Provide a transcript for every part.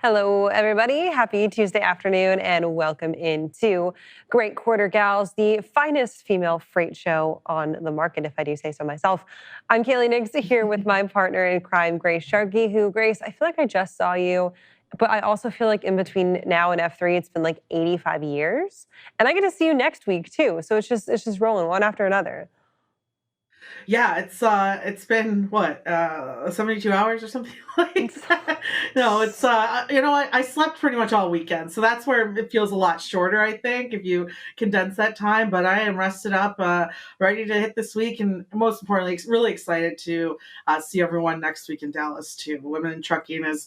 Hello, everybody. Happy Tuesday afternoon, and welcome into Great Quarter Gals, the finest female freight show on the market, if I do say so myself. I'm Kaylee Niggs here with my partner in crime, Grace Sharkey, who, Grace, I feel like I just saw you, but I also feel like in between now and F3, it's been like 85 years. And I get to see you next week, too. So it's just rolling one after another. Yeah, it's been what 72 hours or something like that. No, I slept pretty much all weekend, so that's where it feels a lot shorter. I think if you condense that time, but I am rested up, ready to hit this week, and most importantly, really excited to see everyone next week in Dallas too. Women in Trucking is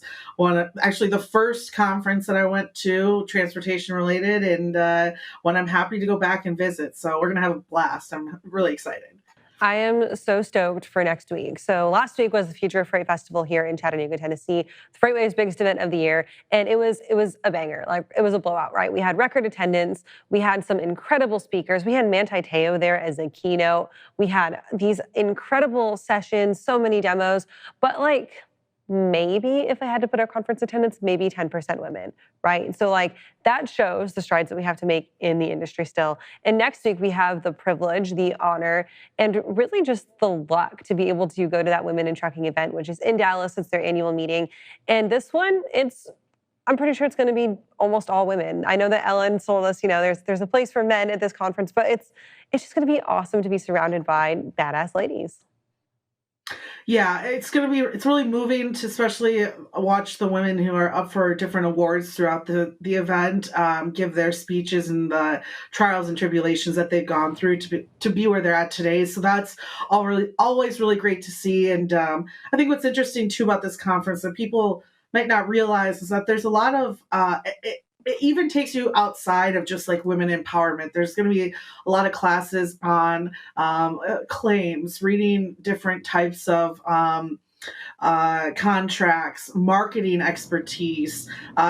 actually the first conference that I went to, transportation related, and one I'm happy to go back and visit. So we're gonna have a blast. I'm really excited. I am so stoked for next week. So last week was the Future of Freight Festival here in Chattanooga, Tennessee, the Freightway's biggest event of the year, and it was a banger. Like it was a blowout, right? We had record attendance, we had some incredible speakers, we had Manti Te'o there as a keynote, we had these incredible sessions, so many demos, but like maybe if I had to put our conference attendance, maybe 10% women, right? So like that shows the strides that we have to make in the industry still. And next week we have the privilege, the honor, and really just the luck to be able to go to that Women in Trucking event, which is in Dallas. It's their annual meeting. And this one, I'm pretty sure it's going to be almost all women. I know that Ellen told us, there's a place for men at this conference, but it's just going to be awesome to be surrounded by badass ladies. Yeah, it's really moving to especially watch the women who are up for different awards throughout the event give their speeches and the trials and tribulations that they've gone through to be where they're at today. So that's always really great to see. And I think what's interesting too about this conference that people might not realize is that there's a lot of it even takes you outside of just like women empowerment. There's going to be a lot of classes on claims, reading different types of contracts, marketing expertise,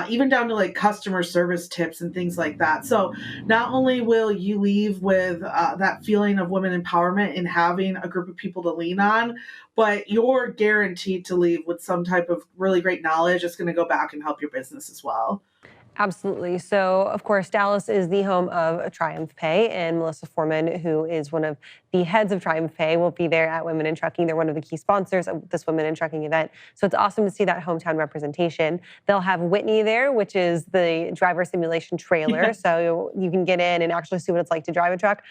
even down to like customer service tips and things like that. So not only will you leave with that feeling of women empowerment and having a group of people to lean on, but you're guaranteed to leave with some type of really great knowledge that's going to go back and help your business as well. Absolutely. So, of course, Dallas is the home of Triumph Pay, and Melissa Foreman, who is one of the heads of Triumph Pay, will be there at Women in Trucking. They're one of the key sponsors of this Women in Trucking event. So it's awesome to see that hometown representation. They'll have Whitney there, which is the driver simulation trailer. So you can get in and actually see what it's like to drive a truck.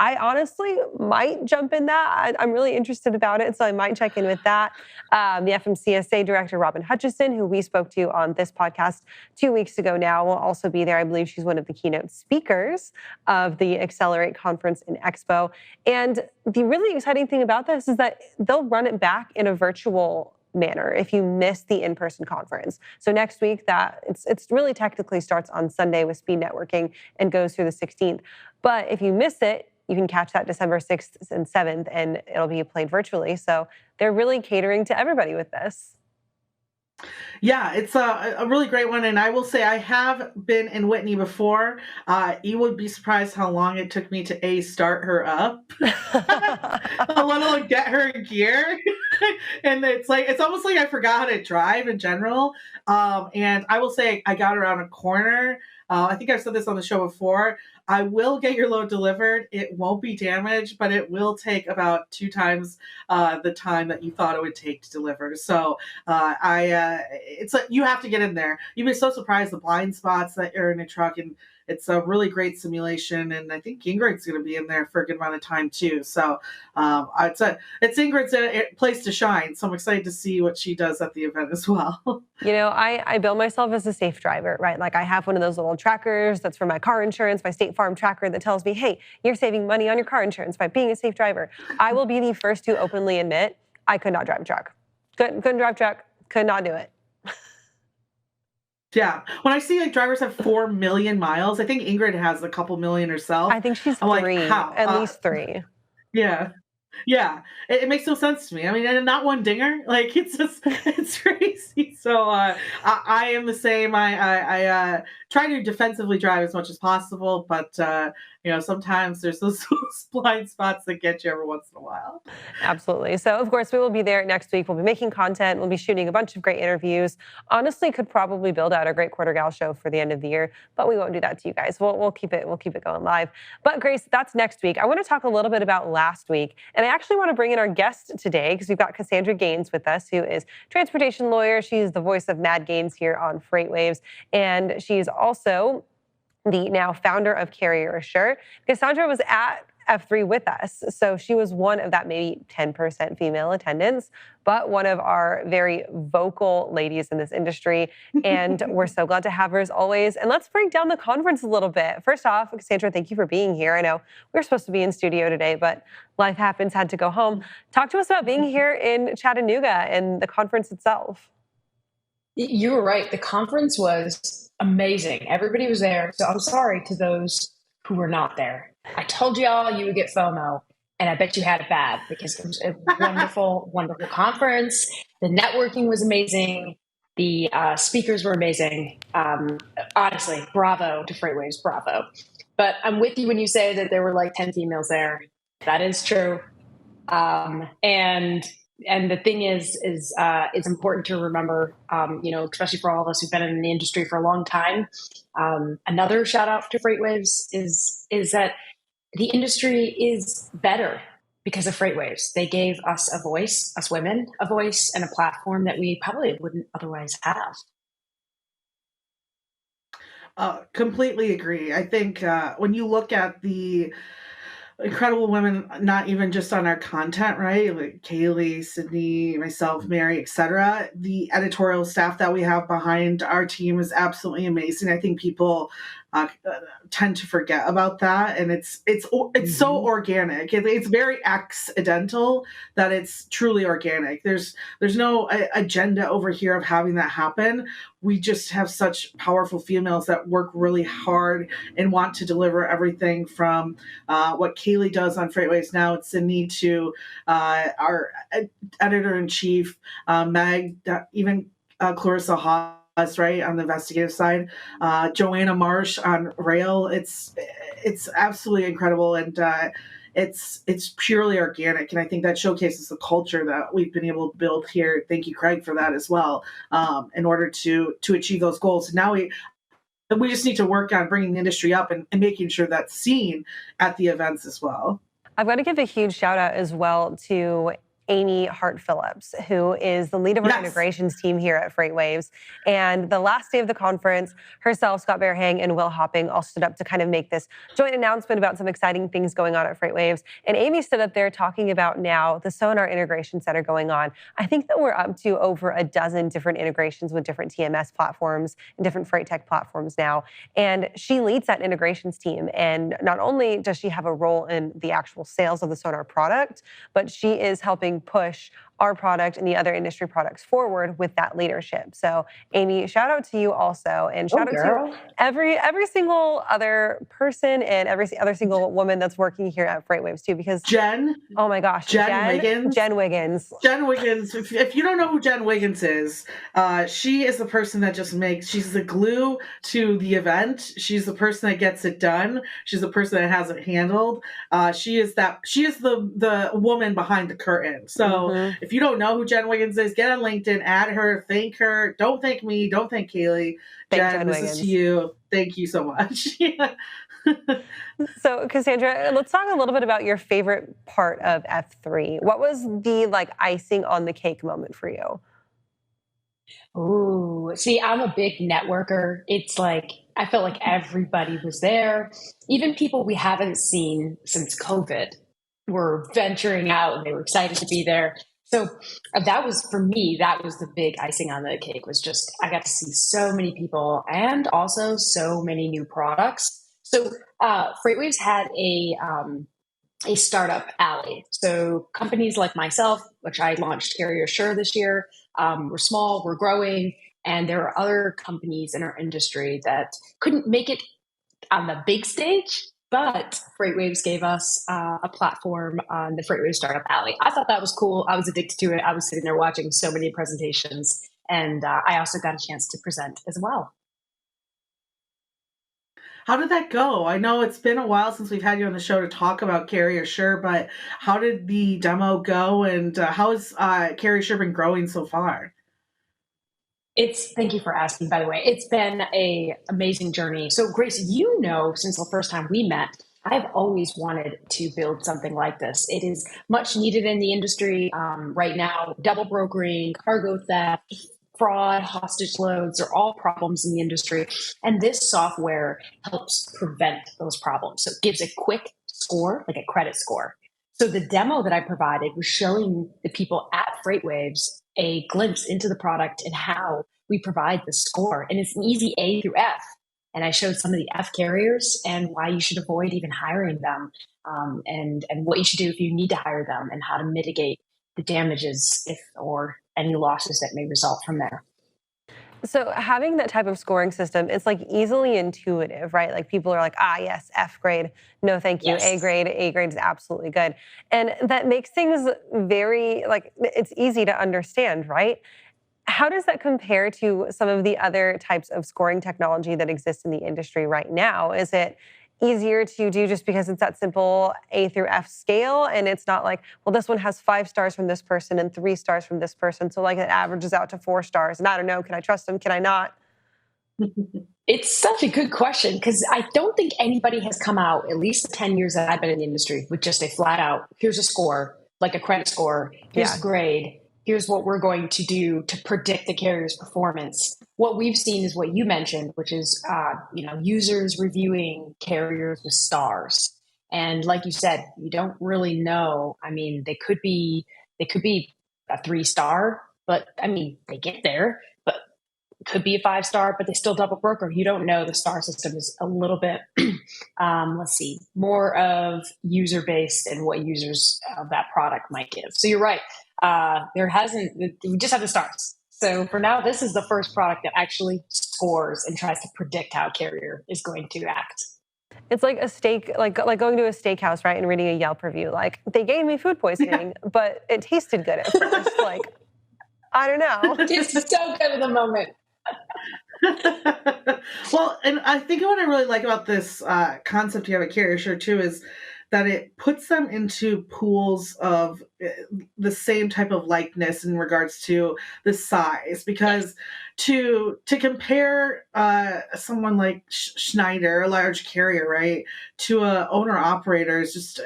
I honestly might jump in that. I'm really interested about it, so I might check in with that. The FMCSA director, Robin Hutchison, who we spoke to on this podcast 2 weeks ago now, will also be there. I believe she's one of the keynote speakers of the Accelerate Conference and Expo. And the really exciting thing about this is that they'll run it back in a virtual manner if you miss the in-person conference. So next week, it's really technically starts on Sunday with speed networking and goes through the 16th. But if you miss it, you can catch that December 6th and 7th, and it'll be played virtually. So they're really catering to everybody with this. Yeah, it's a really great one. And I will say I have been in Whitney before. You would be surprised how long it took me to start her up, let alone get her in gear. And it's almost like I forgot how to drive in general. And I will say I got around a corner. I think I've said this on the show before. I will get your load delivered. It won't be damaged, but it will take about 2 times the time that you thought it would take to deliver. So you have to get in there. You'd be so surprised the blind spots that are in a truck, and it's a really great simulation. And I think Ingrid's going to be in there for a good amount of time too. So it's Ingrid's place to shine. So I'm excited to see what she does at the event as well. I bill myself as a safe driver, right? Like I have one of those little trackers that's for my car insurance, my State Farm tracker that tells me, hey, you're saving money on your car insurance by being a safe driver. I will be the first to openly admit I could not drive a truck. Couldn't drive a truck, could not do it. Yeah. When I see like drivers have 4 million miles, I think Ingrid has a couple million herself. I think she's I'm three, like, how? at least three. Yeah. Yeah, it makes no sense to me. I mean, and not one dinger. Like it's crazy. So I am the same. I try to defensively drive as much as possible, but sometimes there's those blind spots that get you every once in a while. Absolutely. So, of course, we will be there next week. We'll be making content. We'll be shooting a bunch of great interviews. Honestly, could probably build out a great Quarter Gal show for the end of the year, but we won't do that to you guys. We'll keep it going live. But Grace, that's next week. I want to talk a little bit about last week, and I actually want to bring in our guest today because we've got Cassandra Gaines with us, who is transportation lawyer. She's the voice of Mad Gaines here on FreightWaves, and she's also the now founder of CarrierAssure. Cassandra was at F3 with us. So she was one of that maybe 10% female attendance, but one of our very vocal ladies in this industry. And we're so glad to have her as always. And let's break down the conference a little bit. First off, Cassandra, thank you for being here. I know we were supposed to be in studio today, but life happens, had to go home. Talk to us about being here in Chattanooga and the conference itself. You were right. The conference was amazing. Everybody was there. So I'm sorry to those who were not there. I told y'all you would get FOMO, and I bet you had it bad because it was a wonderful, wonderful conference. The networking was amazing. The speakers were amazing. Honestly, bravo to FreightWaves, bravo. But I'm with you when you say that there were like 10 females there. That is true. And the thing is it's important to remember, especially for all of us who've been in the industry for a long time. Another shout out to FreightWaves is that the industry is better because of FreightWaves. They gave us a voice, us women, a voice and a platform that we probably wouldn't otherwise have. Completely agree. I think when you look at the incredible women, not even just on our content, right? Like Kaylee, Sydney, myself, Mary, etc. The editorial staff that we have behind our team is absolutely amazing. I think people tend to forget about that, and it's so organic. It's very accidental that it's truly organic. There's no agenda over here of having that happen. We just have such powerful females that work really hard and want to deliver everything from what Kaylee does on FreightWaves now. It's Sydney to our editor-in-chief, Meg, even Clarissa Haas, right, on the investigative side, Joanna Marsh on rail. It's absolutely incredible, and it's purely organic, and I think that showcases the culture that we've been able to build here. Thank you, Craig, for that as well. In order to achieve those goals, and now we just need to work on bringing the industry up and making sure that's seen at the events as well. I've got to give a huge shout out as well to Amy Hart Phillips, who is the lead of our integrations team here at FreightWaves. And the last day of the conference, herself, Scott Bearhang, and Will Hopping all stood up to kind of make this joint announcement about some exciting things going on at FreightWaves. And Amy stood up there talking about now the sonar integrations that are going on. I think that we're up to over a dozen different integrations with different TMS platforms and different FreightTech platforms now. And she leads that integrations team. And not only does she have a role in the actual sales of the sonar product, but she is helping push our product and the other industry products forward with that leadership. So, Amy, shout out to you also, and shout out to every single other person and every other single woman that's working here at FreightWaves too. Because Jen, oh my gosh, Jen Wiggins. If you don't know who Jen Wiggins is, she is the person that just she's the glue to the event. She's the person that gets it done. She's the person that has it handled. She is the woman behind the curtain. So if you don't know who Jen Wiggins is, get on LinkedIn, add her, thank her. Don't thank me. Don't thank Kaylee. Jen, this is to you. Thank you so much. So, Cassandra, let's talk a little bit about your favorite part of F3. What was the icing on the cake moment for you? Ooh, see, I'm a big networker. It's like I felt like everybody was there. Even people we haven't seen since COVID were venturing out and they were excited to be there. So that was, for me, that was the big icing on the cake, was just I got to see so many people and also so many new products. So FreightWaves had a startup alley. So companies like myself, which I launched CarrierAssure this year, we're small, we're growing, and there are other companies in our industry that couldn't make it on the big stage, but FreightWaves gave us a platform on the FreightWaves Startup Alley. I thought that was cool. I was addicted to it. I was sitting there watching so many presentations, and I also got a chance to present as well. How did that go? I know it's been a while since we've had you on the show to talk about CarrierAssure, but how did the demo go, and how has CarrierAssure been growing so far? Thank you for asking, by the way. It's been a amazing journey. So Grace, since the first time we met, I've always wanted to build something like this. It is much needed in the industry right now. Double brokering, cargo theft, fraud, hostage loads are all problems in the industry. And this software helps prevent those problems. So it gives a quick score, like a credit score. So the demo that I provided was showing the people at FreightWaves a glimpse into the product and how we provide the score. And it's an easy A through F. And I showed some of the F carriers and why you should avoid even hiring them, and what you should do if you need to hire them, and how to mitigate the damages or any losses that may result from there. So having that type of scoring system, it's like easily intuitive, right? Like people are like, yes, F grade, no thank you. Yes. A grade is absolutely good. And that makes things very, like, it's easy to understand, right? How does that compare to some of the other types of scoring technology that exists in the industry right now? Is it easier to do just because it's that simple A through F scale, and it's not like, well, this one has 5 stars from this person and 3 stars from this person, so like it averages out to 4 stars, and I don't know, can I trust them, can I not? It's such a good question, because I don't think anybody has come out, at least the 10 years that I've been in the industry, with just a flat out, here's a score, like a credit score, here's a grade, here's what we're going to do to predict the carrier's performance. What we've seen is what you mentioned, which is users reviewing carriers with stars. And like you said, you don't really know. I mean, they could be a 3-star, but I mean, they get there. But it could be a 5-star, but they still double broker. You don't know. The star system is a little bit, more of user based and what users of that product might give. So you're right. We just have the stars. So for now, this is the first product that actually scores and tries to predict how a carrier is going to act. It's like a steak, like going to a steakhouse, right, and reading a Yelp review. Like, they gave me food poisoning, but it tasted good at first. Like, I don't know. It's so good at the moment. Well, and I think what I really like about this concept you have at CarrierAssure too is that it puts them into pools of the same type of likeness in regards to the size. Because to compare someone like Schneider, a large carrier, right, to a owner operator is just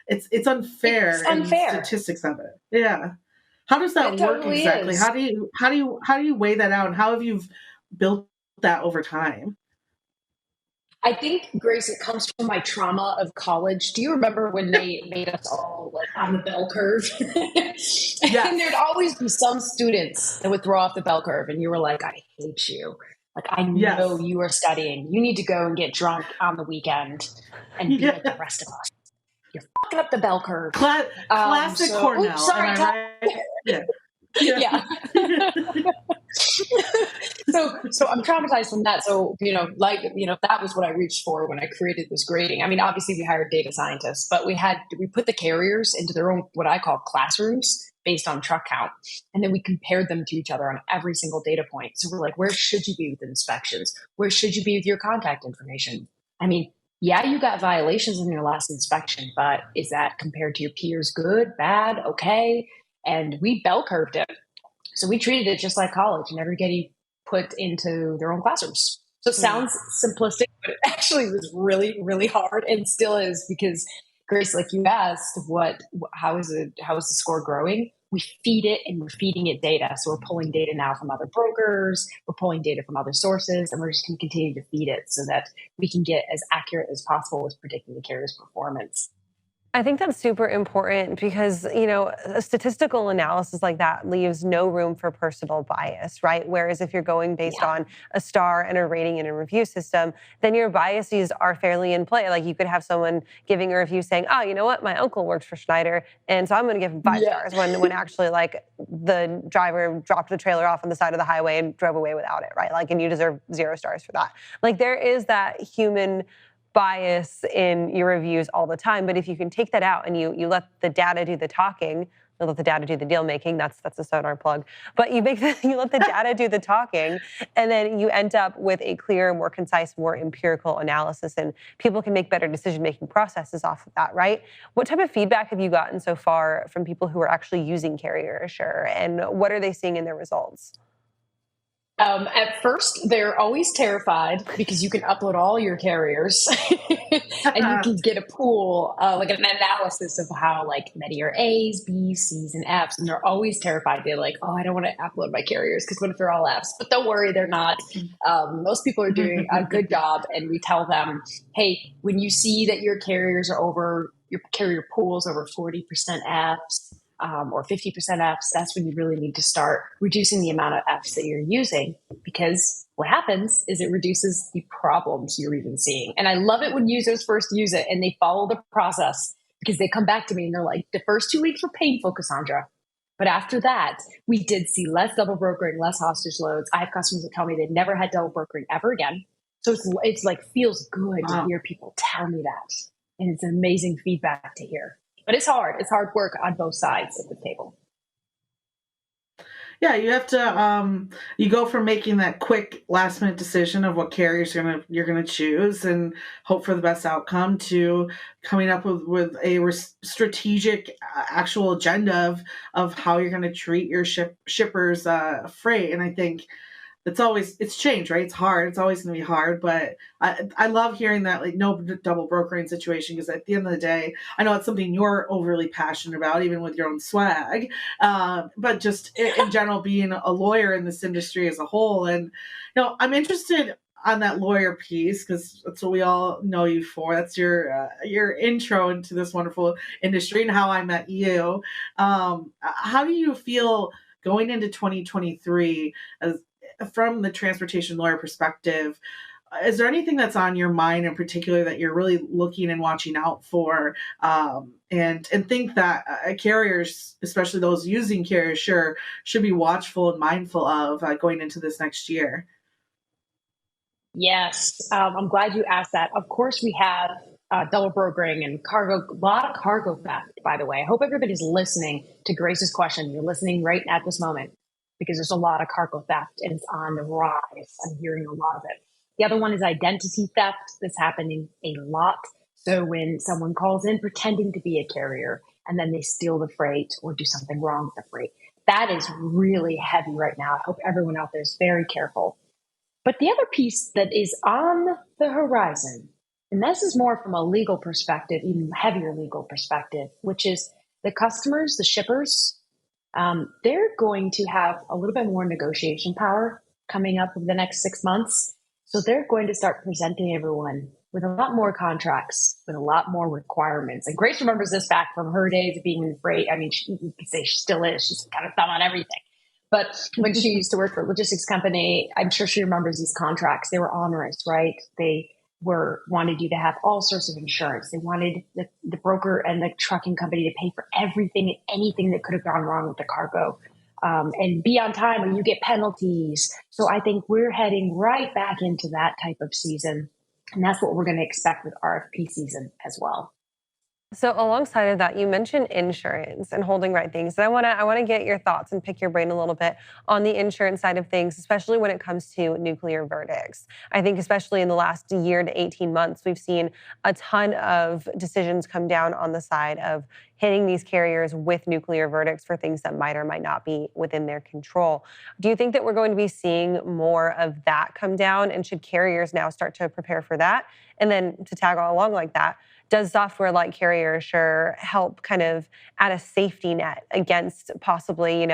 it's unfair. It's unfair. In statistics of it. Yeah. How does that It work totally exactly? is. How do you weigh that out, and how have you built that over time? I think, Grace, it comes from my trauma of college. Do you remember when they made us all like on the bell curve? And there'd always be some students that would throw off the bell curve, and you were like, I hate you. Like, I know you are studying. You need to go and get drunk on the weekend and be like the rest of us. You're fucking up the bell curve. Classic Cornell. Oops, sorry, am I right? Yeah. Yeah. So I'm traumatized from that. So, that was what I reached for when I created this grading. I mean, obviously we hired data scientists, but we put the carriers into their own, what I call classrooms based on truck count. And then we compared them to each other on every single data point. So we're like, where should you be with inspections? Where should you be with your contact information? I mean, yeah, you got violations in your last inspection, but is that compared to your peers good, bad, okay? And we bell curved it. So we treated it just like college, and everybody put into their own classrooms. So it sounds simplistic, but it actually was really, really hard, and still is, because Grace, like you asked, how is the score growing? We feed it, and we're feeding it data. So we're pulling data now from other brokers, we're pulling data from other sources, and we're just going to continue to feed it so that we can get as accurate as possible with predicting the carrier's performance. I think that's super important because, a statistical analysis like that leaves no room for personal bias, right? Whereas if you're going based on a star and a rating and a review system, then your biases are fairly in play. Like, you could have someone giving a review saying, oh, you know what? My uncle works for Schneider, and so I'm going to give him 5 stars when actually, like, the driver dropped the trailer off on the side of the highway and drove away without it, right? Like, and you deserve 0 stars for that. Like, there is that human bias in your reviews all the time. But if you can take that out and you let the data do the talking, You let the data do the deal making. That's a sonar plug. But you you let the data do the talking, and then you end up with a clearer, more concise, more empirical analysis, and people can make better decision making processes off of that, right? What type of feedback have you gotten so far from people who are actually using CarrierAssure, and what are they seeing in their results? At first, they're always terrified because you can upload all your carriers and you can get a pool, like an analysis of how like many are A's, B's, C's, and F's. And they're always terrified. They're like, oh, I don't want to upload my carriers because what if they're all F's? But don't worry, they're not. Most people are doing a good job. And we tell them, hey, when you see that your carriers are over, your carrier pools over 40% F's, or 50% Fs, that's when you really need to start reducing the amount of Fs that you're using, because what happens is it reduces the problems you're even seeing. And I love it when users first use it and they follow the process, because they come back to me and they're like, the first 2 weeks were painful, Cassandra. But after that, we did see less double brokering, less hostage loads. I have customers that tell me they've never had double brokering ever again. So it's like feels good to hear people tell me that. And it's amazing feedback to hear. But it's hard. It's hard work on both sides of the table. Yeah, you have to you go from making that quick last minute decision of what carriers you're gonna choose and hope for the best outcome, to coming up with a strategic actual agenda of how you're gonna treat your shippers freight. And I think it's changed, right? It's hard. It's always going to be hard, but I love hearing that, like, no double brokering situation, because at the end of the day, I know it's something you're overly passionate about, even with your own swag, but just in general, being a lawyer in this industry as a whole. And, I'm interested on that lawyer piece, because that's what we all know you for. That's your intro into this wonderful industry and how I met you. How do you feel going into 2023 from the transportation lawyer perspective? Is there anything that's on your mind in particular that you're really looking and watching out for, and think that carriers, especially those using CarrierAssure, should be watchful and mindful of going into this next year? Yes, I'm glad you asked that. Of course, we have double brokering and cargo, a lot of cargo theft, by the way. I hope everybody's listening to Grace's question. You're listening right at this moment, because there's a lot of cargo theft and it's on the rise. I'm hearing a lot of it. The other one is identity theft. That's happening a lot. So when someone calls in pretending to be a carrier and then they steal the freight or do something wrong with the freight, that is really heavy right now. I hope everyone out there is very careful. But the other piece that is on the horizon, and this is more from a legal perspective, even heavier legal perspective, which is the customers, the shippers, they're going to have a little bit more negotiation power coming up over the next 6 months. So they're going to start presenting everyone with a lot more contracts, with a lot more requirements. And Grace remembers this back from her days of being in freight. I mean, you could say she still is. She's got a thumb on everything. But when she used to work for a logistics company, I'm sure she remembers these contracts. They were onerous, right? They wanted you to have all sorts of insurance. They wanted the broker and the trucking company to pay for everything and anything that could have gone wrong with the cargo, and be on time, and you get penalties. So I think we're heading right back into that type of season. And that's what we're going to expect with RFP season as well. So alongside of that, you mentioned insurance and holding right things. And I want to get your thoughts and pick your brain a little bit on the insurance side of things, especially when it comes to nuclear verdicts. I think especially in the last year to 18 months, we've seen a ton of decisions come down on the side of hitting these carriers with nuclear verdicts for things that might or might not be within their control. Do you think that we're going to be seeing more of that come down? And should carriers now start to prepare for that? And then to tag along like that, does software like CarrierAssure help kind of add a safety net against possibly,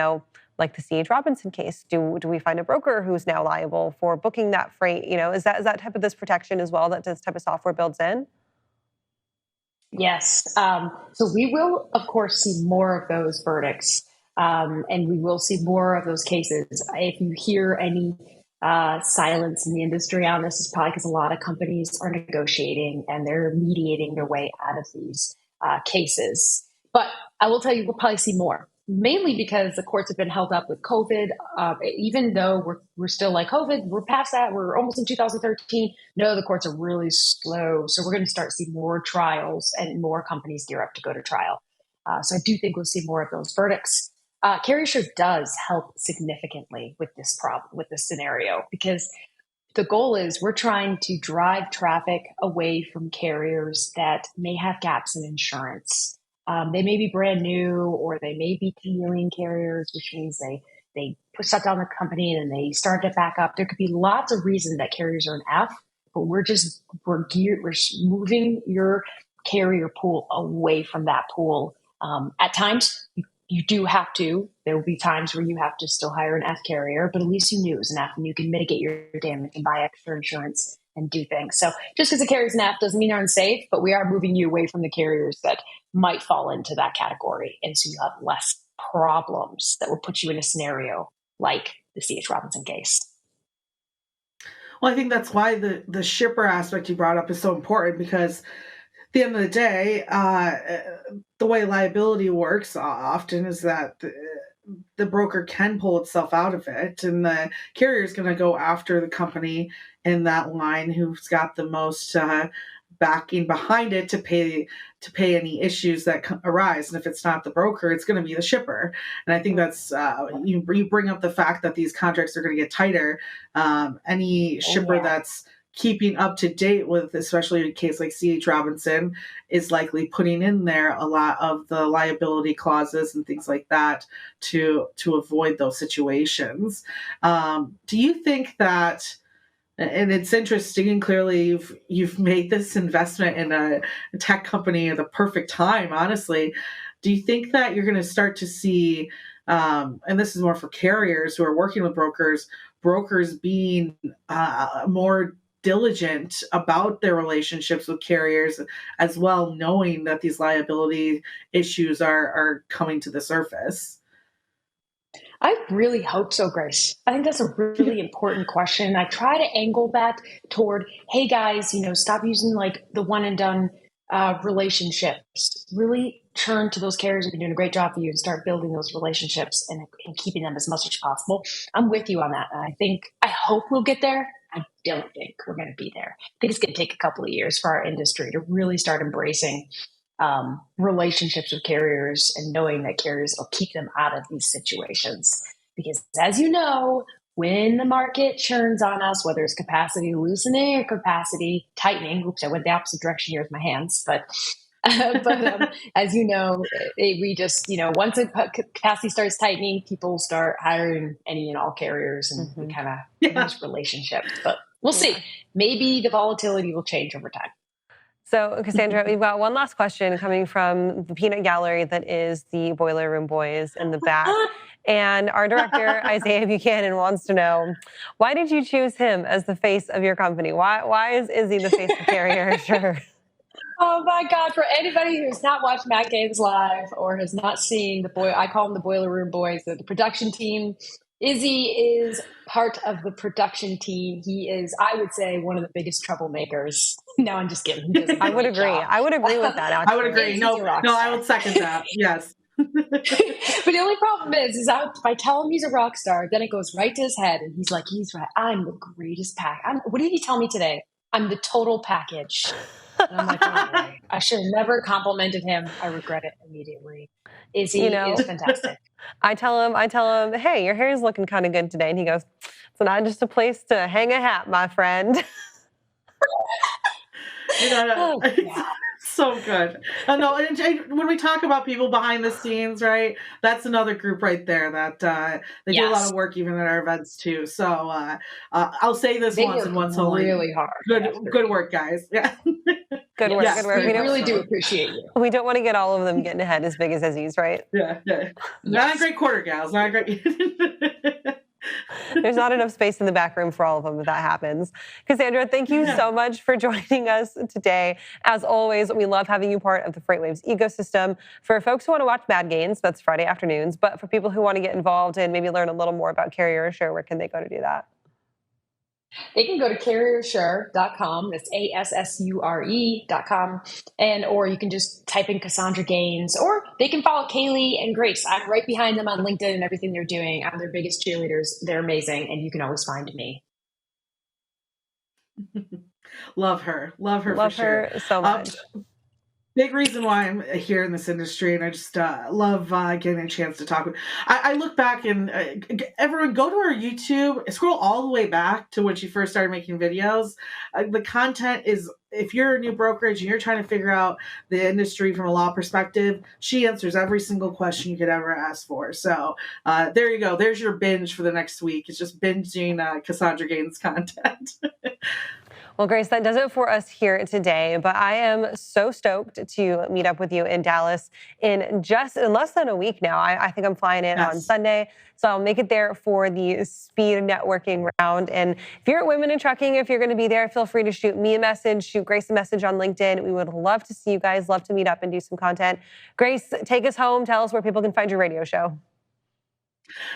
like the C.H. Robinson case? Do we find a broker who's now liable for booking that freight? Is that type of this protection as well that this type of software builds in? Yes. So we will, of course, see more of those verdicts, and we will see more of those cases. If you hear any silence in the industry on this, is probably because a lot of companies are negotiating and they're mediating their way out of these cases. But I will tell you, we'll probably see more, mainly because the courts have been held up with COVID. Even though we're still like COVID, we're past that. We're almost in 2013. No, the courts are really slow. So we're going to start seeing more trials and more companies gear up to go to trial. So I do think we'll see more of those verdicts. CarrierAssure does help significantly with this problem, with this scenario, because the goal is we're trying to drive traffic away from carriers that may have gaps in insurance. They may be brand new, or they may be chameleon carriers, which means they shut down the company and then they start to back up. There could be lots of reasons that carriers are an F, but we're moving your carrier pool away from that pool. At times, you do have to. There will be times where you have to still hire an F carrier, but at least you knew it was an F and you can mitigate your damage and buy extra insurance and do things. So just because a carrier's an F doesn't mean they're unsafe, but we are moving you away from the carriers that might fall into that category. And so you have less problems that will put you in a scenario like the C.H. Robinson case. Well, I think that's why the shipper aspect you brought up is so important, because at the end of the day, the way liability works often is that the broker can pull itself out of it, and the carrier is going to go after the company in that line who's got the most backing behind it to pay any issues that arise. And if it's not the broker, it's going to be the shipper. And I think that's you bring up the fact that these contracts are going to get tighter. Any shipper that's keeping up to date with, especially a case like C.H. Robinson, is likely putting in there a lot of the liability clauses and things like that to avoid those situations. Do you think that, and it's interesting, and clearly you've made this investment in a tech company at the perfect time, honestly. Do you think that you're going to start to see, and this is more for carriers who are working with brokers being more diligent about their relationships with carriers as well, knowing that these liability issues are coming to the surface? I really hope so, Grace. I think that's a really important question. I try to angle that toward, hey guys, stop using like the one and done relationships. Really turn to those carriers who've been doing a great job for you and start building those relationships and keeping them as much as possible. I'm with you on that. And I hope we'll get there. I don't think we're going to be there. I think it's going to take a couple of years for our industry to really start embracing relationships with carriers and knowing that carriers will keep them out of these situations. Because as you know, when the market churns on us, whether it's capacity loosening or capacity tightening, oops, I went the opposite direction here with my hands, but as you know, we just, once a capacity starts tightening, people start hiring any and all carriers, and we kind of lose relationships. But we'll see. Maybe the volatility will change over time. So, Cassandra, we've got one last question coming from the peanut gallery that is the Boiler Room Boys in the back. And our director, Isaiah Buchanan, wants to know, why did you choose him as the face of your company? Why is Izzy the face of CarrierAssure? Oh my God, for anybody who's not watched Matt Gaines live or has not seen I call them the Boiler Room Boys, the production team. Izzy is part of the production team. He is, I would say, one of the biggest troublemakers. No, I'm just kidding. I would agree. I would agree with that, actually. I would agree. No, I would second that. Yes. But the only problem is if I tell him he's a rock star, then it goes right to his head, and he's like, he's right. I'm the greatest what did he tell me today? I'm the total package. And I'm like, oh, boy. I should have never complimented him. I regret it immediately. Izzy is fantastic. I tell him, hey, your hair is looking kind of good today. And he goes, it's not just a place to hang a hat, my friend. So good. No, when we talk about people behind the scenes, right, that's another group right there that they do a lot of work even at our events too. So I'll say this once and once only. Really hard. Good work, guys. Yeah. Good work. Yes, good work. We really do appreciate you. We don't want to get all of them getting a head as big as Izzy's, right? Yeah. Not a great quarter, gals. Not a great. There's not enough space in the back room for all of them if that happens. Cassandra, thank you so much for joining us today. As always, we love having you part of the FreightWaves ecosystem. For folks who want to watch Mad Gains, that's Friday afternoons. But for people who want to get involved and maybe learn a little more about CarrierAssure, where can they go to do that? They can go to CarrierAssure.com. That's ASSURE.com. Or you can just type in Cassandra Gaines, or they can follow Kaylee and Grace. I'm right behind them on LinkedIn and everything they're doing. I'm their biggest cheerleaders. They're amazing. And you can always find me. Love her. Love her Love for sure. her so much. big reason why I'm here in this industry, and I just love getting a chance to talk. I look back and everyone go to our YouTube, scroll all the way back to when she first started making videos. The content is, if you're a new brokerage and you're trying to figure out the industry from a law perspective, she answers every single question you could ever ask for. So there you go. There's your binge for the next week. It's just binging Cassandra Gaines content. Well, Grace, that does it for us here today. But I am so stoked to meet up with you in Dallas in less than a week now. I think I'm flying in on Yes. Sunday. So I'll make it there for the speed networking round. And if you're at Women in Trucking, if you're going to be there, feel free to shoot me a message, shoot Grace a message on LinkedIn. We would love to see you guys, love to meet up and do some content. Grace, take us home. Tell us where people can find your radio show.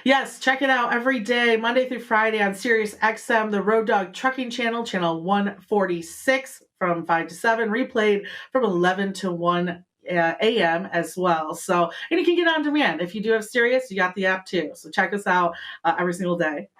Yes, check it out every day, Monday through Friday on Sirius XM, the Road Dog Trucking Channel, channel 146 from 5 to 7, replayed from 11 to 1 a.m. as well. So, and you can get on demand. If you do have Sirius, you got the app too. So check us out every single day.